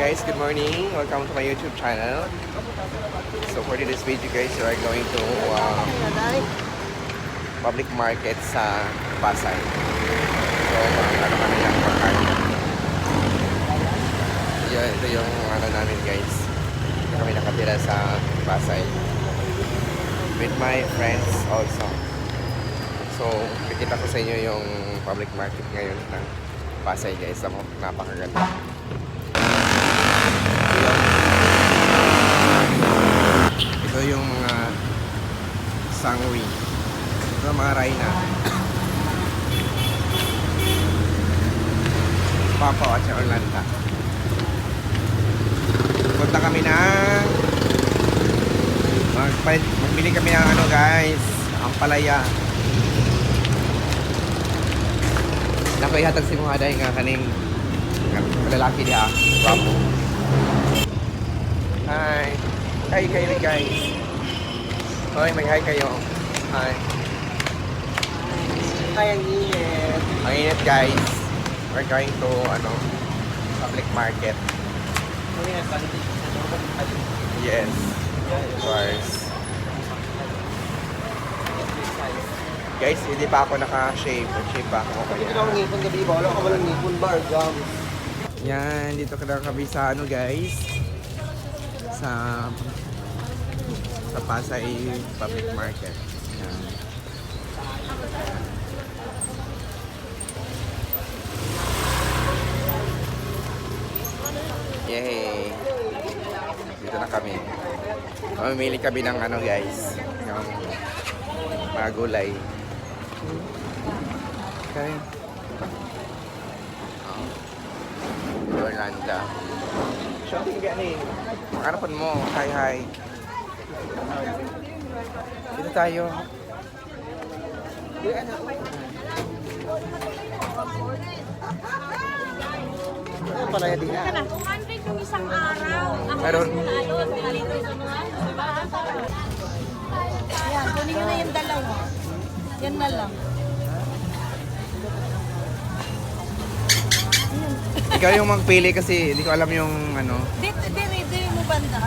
guys, good morning. Welcome to my YouTube channel. So for this video guys, we are going to public market sa Pasay. So ano kami ng pagkain. Ito yung ano namin guys. Kami nakatira sa Pasay. With my friends also. So pikita ko sa inyo yung public market ngayon ng Pasay guys. Napakaganda. Ito yung mga sangwi. Ito mga Rhina. Papa at sa Orlando. Punta kami ng magbili kami ng ano guys, ang palaya. Nakoy-hatag si mga day nga kaning lalaki diha. Bravo. Hi. Hi kayo guys. Hoy, mag-hi kayo. Hi. Hi, ang init. Ang init guys. We're going to public market. Yes. Of course. Guys, hindi pa ako naka-shave. Shave pa ako. Hindi ka ngipon gabi ba? Wala ka walang ngipon bar, gum. Yan, dito ka na kami sa guys. Sa Pasay Public Market. Yan. Yay! Dito na kami. Mamimili kami ng guys. Yung mga gulay. Okay. Orlando. Shopping gani. Makarapan mo. Hi. Dito tayo. Ano pala yan din? 200 yung isang araw. Ako Meron. Yan, kunin nyo na yung dalawa. Yan na lang. Ikaw yung magpili kasi hindi ko alam yung Dito mo banda.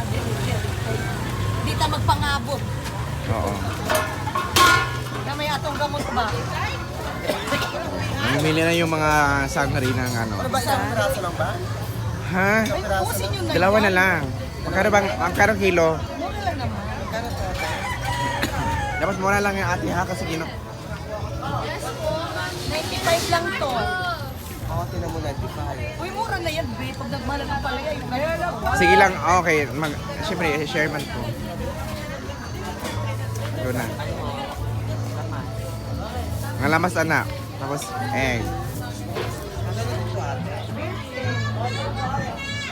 Dito magpangabot. Oo. Na may atong gamot ba? Mamimili na yung mga sangri ng Ano ba, isang piraso lang ba? Ha? Pusin nyo na Dalawa yan. na lang. Magkano kilo? Mura lang naman. Dapat mura lang yung ate ha kasi 95 lang to. Ako, tinan mo 95. Uy, mura na yan, babe. Pag nagmana ng palaya, yung kaya lang. Sige lang, okay. Siyempre, share man ko. Ito na. Ang lamas anak. Tapos, egg.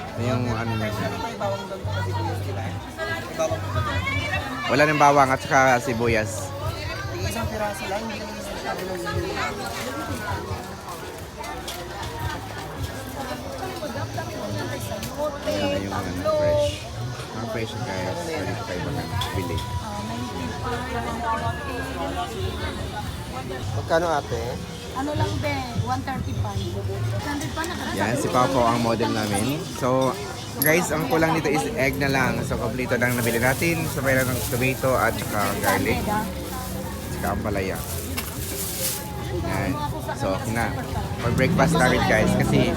Ito yung niya siya. May bawang doon sa sibuyas nila. May bawang doon. Wala ng bawang at saka sibuyas. Yung isang piraso lang, hindi yung isang sabi ng Ayan na yung fresh. Ang fresh guys. Pwede ko kayo bili. Magkano ate? Ano lang be, 135. 100 pa na. Yan, si Papa ang model namin. So, guys, ang kulang dito is egg na lang. So, kompleto lang nabili natin. So, mayroon ng tomato at saka garlic. Saka ang palaya. Yan. So, okay na. Mag-breakfast namin guys kasi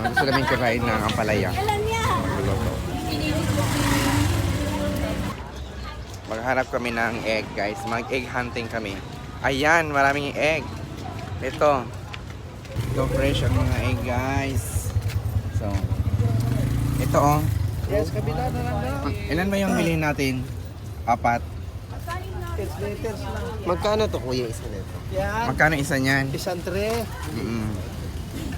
gusto namin kakain ng ampalaya. Magluluto. Maghanap kami ng egg guys. Mag-egg hunting kami. Ayan, maraming egg. Ito. Ito fresh ang mga egg guys. So, ito Yes, kabila na lang daw. Ilan ba yung bilhin natin? 4. Liters lang. Magkano to kuya isa nito? Yan. Magkano isa niyan? Isang tray. Mm-mm.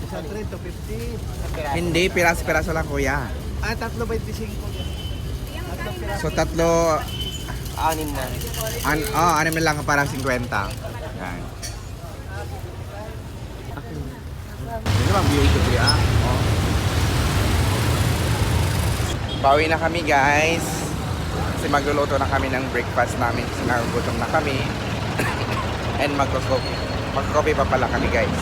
Isang tray, 250. Hindi, piraso-piraso lang kuya. Ah, 3.25. Tatlo piraso. So, tatlo, Anim na. ano man lang para 50. Yan. Ano bang view ito kuya? Oh. Pauwi na kami guys. Kasi magluluto na kami ng breakfast namin. Kasi nagugutom na kami. And magko-coffee pa pala kami guys.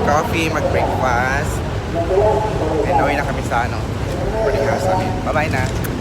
Coffee, mag-breakfast. And uwi na kami sa boarding house namin. Bye-bye na.